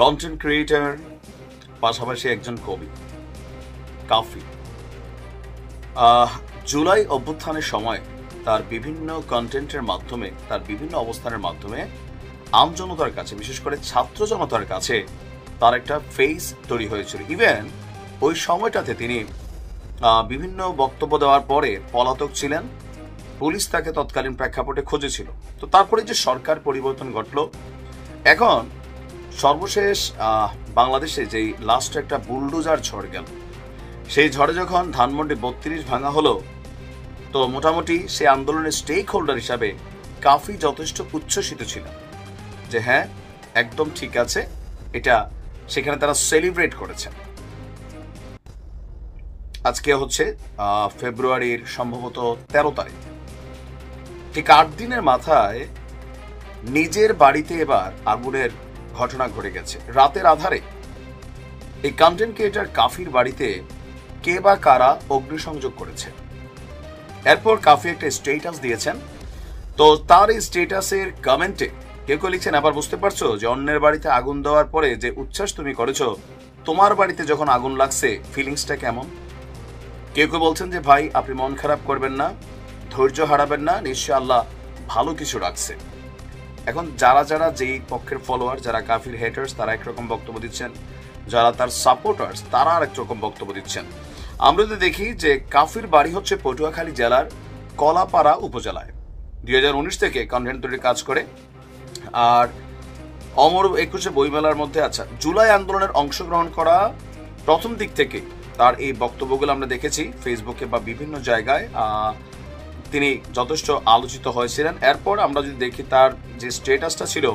Content creator, পাশাপাশি একজন কবি কাফি। জুলাই অভ্যুত্থানের সময় তার বিভিন্ন কন্টেন্টের মাধ্যমে, তার বিভিন্ন অবস্থানের মাধ্যমে আমজনতার কাছে, বিশেষ করে ছাত্র জনতার কাছে তার একটা ফেস তৈরি হয়েছিল। ইভেন ওই সময়টাতে তিনি বিভিন্ন বক্তব্য দেওয়ার পরে পলাতক ছিলেন, পুলিশ তাকে তৎকালীন প্রেক্ষাপটে খুঁজেছিল। তো তারপরে যে সরকার পরিবর্তন ঘটল, এখন সর্বশেষ বাংলাদেশে যেই লাস্ট একটা বুলডোজার ঝড় গেল, সেই ঝড়ে যখন ধানমন্ডি 32 ভাঙা হলো, তো মোটামুটি সে আন্দোলনের স্টেক হোল্ডার হিসাবে কাফি যথেষ্ট উচ্ছ্বসিত ছিল যে হ্যাঁ, একদম ঠিক আছে, এটা সেখানে তারা সেলিব্রেট করেছেন। আজকে হচ্ছে ফেব্রুয়ারির সম্ভবত 13 তারিখ। ঠিক 8 দিনের মাথায় নিজের বাড়িতে এবার আগুনের ঘটনা ঘটে গেছে। রাতের আধারে এই কন্টেন্ট ক্রিয়েটর কাফির বাড়িতে কে বা কারা অগ্নিসংযোগ করেছে। এরপর কাফি একটা স্ট্যাটাস দিয়েছেন। তো তার এই স্ট্যাটাসের কমেন্টে কেউ কেউ লিখছেন, আবার বুঝতে পারছো যে অন্যের বাড়িতে আগুন দেওয়ার পরে যে উচ্ছ্বাস তুমি করেছো, তোমার বাড়িতে যখন আগুন লাগছে ফিলিংসটা কেমন? কেউ কেউ বলছেন যে ভাই, আপনি মন খারাপ করবেন না, ধৈর্য হারাবেন না, নিশ্চয় আল্লাহ ভালো কিছু রাখছে। এখন যারা যারা যেই পক্ষের ফলোয়ার, যারা কাফির হেটার্স, তারা একরকম বক্তব্য দিচ্ছেন, যারা তার সাপোর্টার্স তারা আর একরকম বক্তব্য দিচ্ছেন। আমরা যদি দেখি যে কাফির বাড়ি হচ্ছে পটুয়াখালী জেলার কলাপাড়া উপজেলায়। 2019 থেকে কন্টেন্ট তৈরির কাজ করে। আর অমর 21 বইমেলার মধ্যে, আচ্ছা, জুলাই আন্দোলনের অংশগ্রহণ করা প্রথম দিক থেকে তার এই বক্তব্যগুলো আমরা দেখেছি ফেসবুকে বা বিভিন্ন জায়গায়, তিনি যথেষ্ট আলোচিত হয়েছিলেন। এরপর আমরা যদি দেখি তার যে স্ট্যাটাসটা ছিল,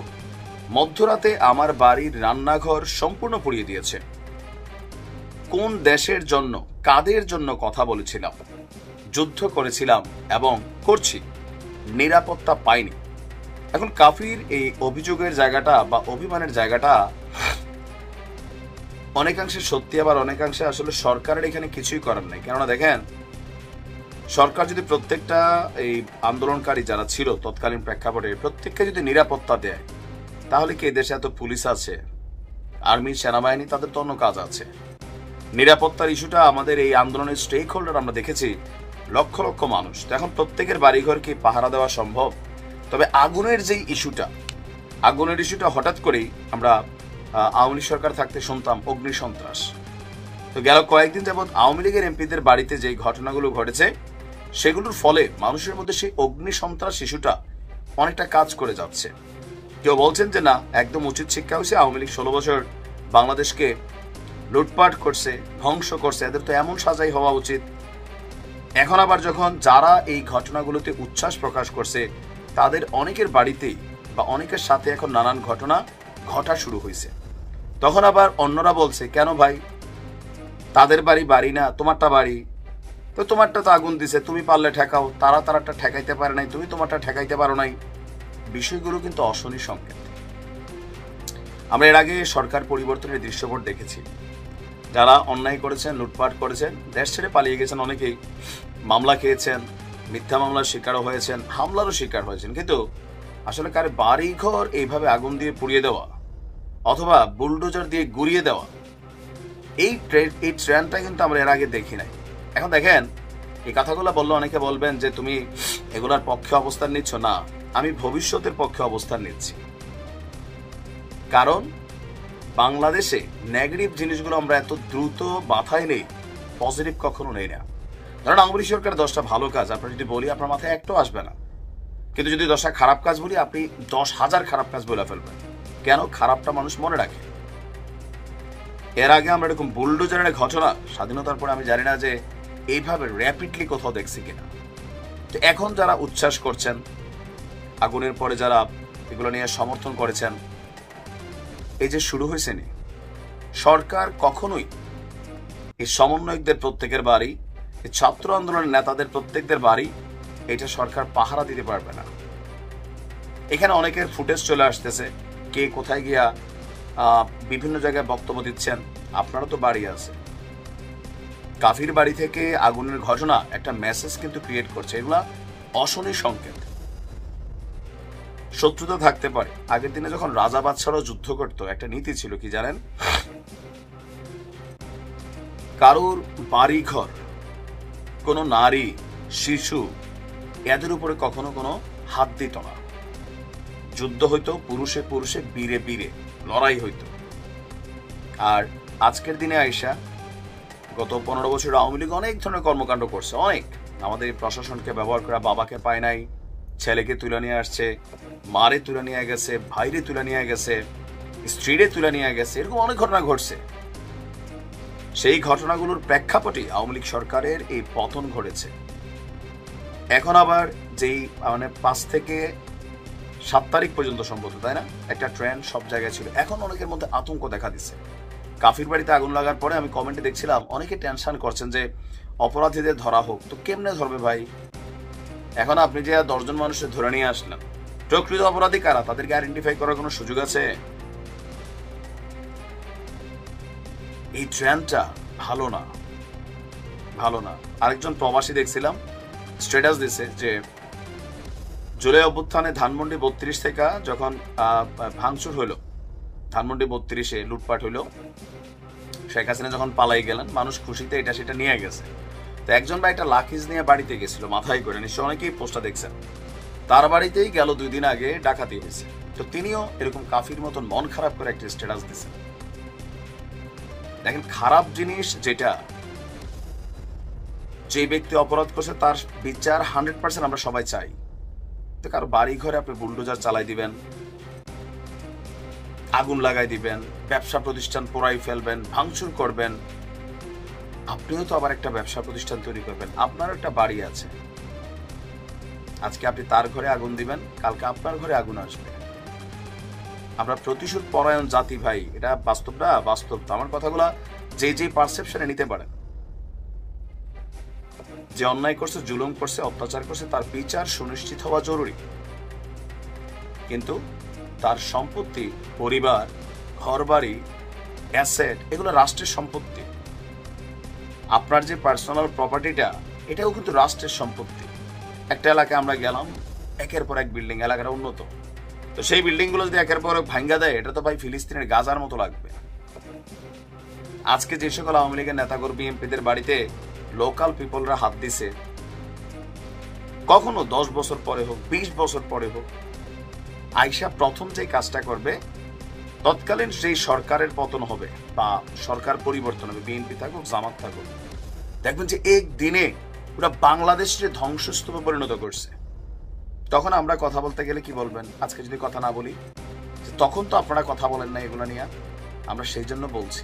মধ্যরাতে আমার বাড়ির রান্নাঘর সম্পূর্ণ পুড়িয়ে দিয়েছে, কোন দেশের জন্য, কাদের জন্য কথা বলেছিলাম, যুদ্ধ করেছিলাম এবং করছি, নিরাপত্তা পাইনি। এখন কাফির এই অভিযোগের জায়গাটা বা অভিমানের জায়গাটা অনেকাংশে সত্যি, আবার অনেকাংশে আসলে সরকারের এখানে কিছুই করার নাই। কেননা দেখেন, সরকার যদি প্রত্যেকটা এই আন্দোলনকারী যারা ছিল তৎকালীন প্রেক্ষাপটে প্রত্যেককে যদি নিরাপত্তা দেয়, তাহলে কি দেশে এত পুলিশ আছে, আর্মি, সেনাবাহিনী, তাদের তো অন্য কাজ আছে। নিরাপত্তার ইস্যুটা আমাদের এই আন্দোলনের স্টেক হোল্ডার আমরা দেখেছি লক্ষ লক্ষ মানুষ। তো এখন প্রত্যেকের বাড়িঘর কি পাহারা দেওয়া সম্ভব? তবে আগুনের যে ইস্যুটা হঠাৎ করেই আমরা আওয়ামী লীগ সরকার থাকতে শুনতাম অগ্নি সন্ত্রাস। তো গেল কয়েকদিন যাবৎ আওয়ামী লীগের এমপিদের বাড়িতে যে ঘটনাগুলো ঘটেছে, সেগুলোর ফলে মানুষের মধ্যে সেই অগ্নি সন্ত্রাস ইস্যুটা অনেকটা কাজ করে যাচ্ছে। কেউ বলছেন যে না, একদম উচিত শিক্ষা হয়েছে, আওয়ামী লীগ 16 বছর বাংলাদেশকে লুটপাট করছে, ধ্বংস করছে, এদের তো এমন সাজাই হওয়া উচিত। এখন আবার যখন যারা এই ঘটনাগুলোতে উচ্ছ্বাস প্রকাশ করছে, তাদের অনেকের বাড়িতেই বা অনেকের সাথে এখন নানান ঘটনা ঘটা শুরু হয়েছে, তখন আবার অন্যরা বলছে, কেন ভাই, তাদের বাড়ি না, তোমারটা বাড়ি, তো তোমারটা তো আগুন দিছে, তুমি পারলে ঠেকাও, তারাটা ঠেকাইতে পারে নাই, তুমি তোমারটা ঠেকাইতে পারো নাই। বিষয়গুলো কিন্তু অশনি সংকেত। আমরা এর আগে সরকার পরিবর্তনের দৃশ্যপট দেখেছি, যারা অন্যায় করেছেন, লুটপাট করেছেন, দেশ ছেড়ে পালিয়ে গেছেন, অনেকেই মামলা খেয়েছেন, মিথ্যা মামলার শিকারও হয়েছেন, হামলারও শিকার হয়েছেন। কিন্তু আসলে কার বাড়ি ঘর এইভাবে আগুন দিয়ে পুড়িয়ে দেওয়া অথবা বুলডোজার দিয়ে গুড়িয়ে দেওয়া, এই ট্রেন্ডটা কিন্তু আমরা এর আগে দেখি নাই। এখন দেখেন, এই কথাগুলো বললে অনেকে বলবেন যে তুমি এগুলার পক্ষে অবস্থান নিচ্ছ। না, আমি ভবিষ্যতের পক্ষে অবস্থান নিচ্ছি। কারণ বাংলাদেশে নেগেটিভ জিনিসগুলো আমরা এত দ্রুত মাথায় নেই, পজিটিভ কখনো নেই না। ধরেন আওয়ামী লীগ সরকার 10টা ভালো কাজ আপনার যদি বলি, আপনার মাথায় একটাও আসবে না। কিন্তু যদি 10টা খারাপ কাজ বলি, আপনি 10,000 খারাপ কাজ বলে ফেলবেন। কেন? খারাপটা মানুষ মনে রাখে। এর আগে আমরা এরকম বুলডোজারের ঘটনা স্বাধীনতার পরে আমি জানি না যে এইভাবে র্যাপিডলি কোথাও দেখছি কিনা। তো এখন যারা উচ্ছ্বাস করছেন, আগুনের পরে যারা এগুলো নিয়ে সমর্থন করেছেন, এই যে শুরু হয়েছে নি, সরকার কখনোই এই সমন্বয়কদের প্রত্যেকের বাড়ি, এই ছাত্র আন্দোলনের নেতাদের প্রত্যেকদের বাড়ি, এটা সরকার পাহারা দিতে পারবে না। এখানে অনেকের ফুটেজ চলে আসতেছে, কে কোথায় গিয়া বিভিন্ন জায়গায় বক্তব্য দিচ্ছেন। আপনারও তো বাড়ি আছে, কাফির বাড়ি থেকে আগুনের ঘটনা একটা মেসেজ কিন্তু ক্রিয়েট করছে। এগুলা অশনি সংকেত। শত্রুতা থাকতে পারে। আগের দিনে যখন রাজা বাদশারাও যুদ্ধ করতো, একটা নীতি ছিল কি জানেন? কারোর বাড়ি ঘর, কোনো নারী, শিশু, এদের উপরে কখনো কোনো হাত দিত না। যুদ্ধ হইতো পুরুষে পুরুষে, বীরে বীরে লড়াই হইতো। আর আজকের দিনে আইসা গত 15 বছর আওয়ামী লীগ অনেক ধরনের কর্মকাণ্ড করছে, অনেক। আমাদের প্রশাসনকে ব্যবহার করা, বাবাকে পায় নাই, ছেলেকে তুলে নিয়ে আসছে, মারে তুলে নিয়ে গেছে, ভাইরে তুলে নিয়ে গেছে, স্ত্রীরে তুলে নিয়ে গেছে, এরকম অনেক ঘটনা ঘটছে। সেই ঘটনাগুলোর প্রেক্ষাপটে আওয়ামী লীগ সরকারের এই পতন ঘটেছে। এখন আবার যেই 5 থেকে 7 তারিখ পর্যন্ত সম্ভবত, তাই না, একটা ট্রেন্ড সব জায়গায় ছিল। এখন অনেকের মধ্যে আতঙ্ক দেখা দিচ্ছে। কাফির বাড়িতে আগুন লাগার পরে আমি কমেন্টে দেখছিলাম অনেকে টেনশন করছেন যে অপরাধীদের ধরা হোক। তো কেমনে ধরবে ভাই? এখন আপনি যে 10 জন মানুষের ধরে নিয়ে আসলেন, প্রকৃত অপরাধী কারা তাদেরকে আইডেন্টিফাই করার কোনো সুযোগ আছে? এই ট্রেন্ডটা ভালো না, ভালো না। আরেকজন প্রবাসী দেখছিলাম স্ট্যাটাস দিছে যে জুলাই অভ্যুত্থানে ধানমন্ডি 32 থেকে যখন ভাঙচুর হইল, ধানমন্ডি 32-এ লুটপাট হইল, শেখ হাসিনা যখন পালাই গেলেন, মানুষ খুশিতে এটা সেটা নিয়ে গেছে। তো একজন ভাই একটা লাকিজ নিয়ে বাড়িতে গেছিল মাথায় করে, নিশ্চয় অনেকেই পোস্টটা দেখছেন। তার বাড়িতেই গেল 2 দিন আগে ডাকাতি হয়েছে। তো তিনিও এরকম কাফির মতন মন খারাপ করে একটা স্ট্যাটাস দিচ্ছেন। দেখেন, খারাপ জিনিস যেটা, যে ব্যক্তি অপরাধ করছে তার বিচার 100% আমরা সবাই চাই। তো কারো বাড়ি ঘরে আপনি বুলডোজার চালাই দিবেন, আগুন লাগাই দিবেন, ব্যবসা প্রতিষ্ঠান পোড়াই ফেলবেন, ভাঙচুর করবেন, আপনিও তো আবার একটা ব্যবসা প্রতিষ্ঠান তৈরি করবেন। আপনার একটা বাড়ি আছে, আজকে আপনি তার ঘরে আগুন দিবেন, কালকে আপনার ঘরে আগুন আসবে। আমরা প্রতিশোধ পরায়ণ জাতি ভাই, এটা বাস্তব না? বাস্তব তো। আমার কথাগুলা যে পারসেপশনে নিতে পারেন। যে অন্যায় করছে, জুলুম করছে, অত্যাচার করছে, তার বিচার সুনিশ্চিত হওয়া জরুরি। কিন্তু তার সম্পত্তি, পরিবার, ঘরবাড়ি, অ্যাসেট, এগুলো রাষ্ট্রের সম্পত্তি। আপনার যে পার্সোনাল প্রপার্টিটা, এটাও কিন্তু রাষ্ট্রের সম্পত্তি। একটা এলাকায় আমরা গেলাম, একের পর এক বিল্ডিং, এলাকাটা উন্নত, তো সেই বিল্ডিং গুলো যদি একের পর এক ভাঙ্গা দেয়, এটা তো ভাই ফিলিস্তিনের গাজার মতো লাগবে। আজকে যে সকল আওয়ামী লীগের নেতাকর্মী, এমপিদের বাড়িতে লোকাল পিপলরা হাত দিছে, কখনো 10 বছর পরে হোক, 20 বছর পরে হোক, আইসা প্রথম যে কাজটা করবে, তৎকালীন সেই সরকারের পতন হবে বা সরকার পরিবর্তন হবে, বিএনপি থাকুক, জামাত থাকুক, দেখবেন যে একদিনে পুরো বাংলাদেশের ধ্বংসস্তূপে পরিণত করছে। তখন আমরা কথা বলতে গেলে কি বলবেন? আজকে যদি কথা না বলি, তখন তো আপনারা কথা বলেন না এগুলো নিয়ে। আমরা সেই জন্য বলছি,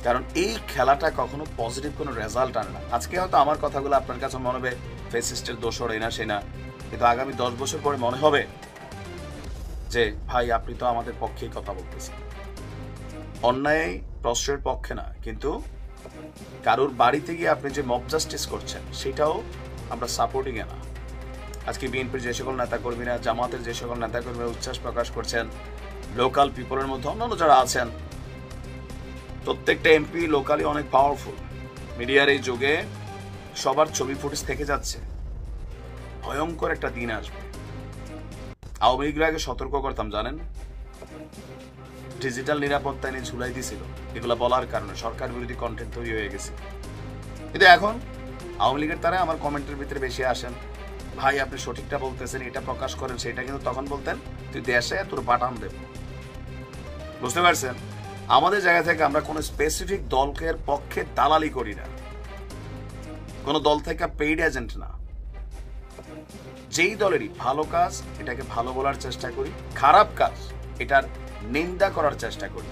কারণ এই খেলাটা কখনো পজিটিভ কোনো রেজাল্ট আনে না। আজকে হয়তো আমার কথাগুলো আপনার কাছে মনে হবে ফেসিস্টের দোষর, এই না সে না, কিন্তু আগামী 10 বছর পরে মনে হবে যে ভাই আপনি তো আমাদের পক্ষেই কথা বলতেছেন। অন্যায় প্রশ্রয়ের পক্ষে না, কিন্তু কারোর বাড়িতে গিয়ে আপনি যে মব জাস্টিস করছেন, সেটাও আমরা সাপোর্টিং এ না। আজকে বিএনপির যে সকল নেতাকর্মীরা, জামাতের যে সকল নেতাকর্মীরা উচ্ছ্বাস প্রকাশ করছেন, লোকাল পিপলের মধ্যে অন্যান্য যারা আছেন, প্রত্যেকটা এমপি লোকালি অনেক পাওয়ারফুল। মিডিয়ার এই যুগে সবার ছবি ফুটেজ থেকে যাচ্ছে। ভয়ঙ্কর একটা দিন আসবে। আওয়ামী লীগের আগে সতর্ক করতাম, জানেন, ডিজিটাল নিরাপত্তা নিয়ে ঝুলাই দিছিল, এগুলা বলার কারণে সরকার বিরোধী কন্টেন্ট তৈরি হয়ে গেছে। কিন্তু এখন আওয়ামী লীগের তারা আমার কমেন্টের ভিতরে বেশি আসেন, ভাই আপনি সঠিকটা বলতেছেন, এটা প্রকাশ করেন, সেটা কিন্তু তখন বলতেন তুই দেশে তোর বাটাম দেব। বুঝতে পারছেন? আমাদের জায়গা থেকে আমরা কোনো স্পেসিফিক দলকের পক্ষে দালালি করি না, কোনো দল থেকে পেইড এজেন্ট না। যেই দলেরই ভালো কাজ, এটাকে ভালো বলার চেষ্টা করি, খারাপ কাজ এটার নিন্দা করার চেষ্টা করি।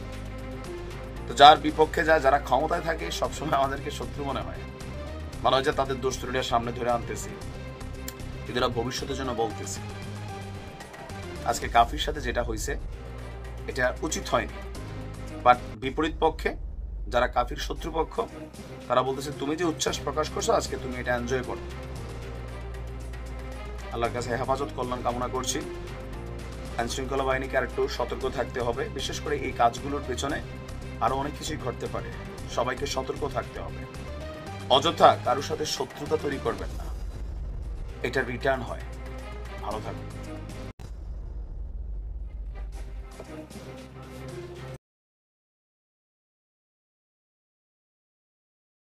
তো যার বিপক্ষে যায়, যারা ক্ষমতায় থাকে, সবসময় আমাদেরকে শত্রু মনে হয়, মনে হয় যে তাদের দোষ ত্রুটির সামনে ধরে আনতেছি, কিন্তু ভবিষ্যতের জন্য বলতেছি। আজকে কাফির সাথে যেটা হয়েছে, এটা উচিত হয়নি। বাট বিপরীত পক্ষে যারা কাফির শত্রুপক্ষ, তারা বলতেছে তুমি যে উচ্ছ্বাস প্রকাশ করছো, আজকে তুমি এটা এনজয় করো। আল্লাহর কাছে হেফাজত কল্যাণ কামনা করছি। আইন শৃঙ্খলা বাহিনীকে আর একটু সতর্ক থাকতে হবে। বিশেষ করে এই কাজগুলোর পেছনে আরো অনেক কিছুই ঘটতে পারে, সবাইকে সতর্ক থাকতে হবে। অযথা কারোর সাথে শত্রুতা তৈরি করবেন না। এটা রিটার্ন হয়। ভালো থাকবে।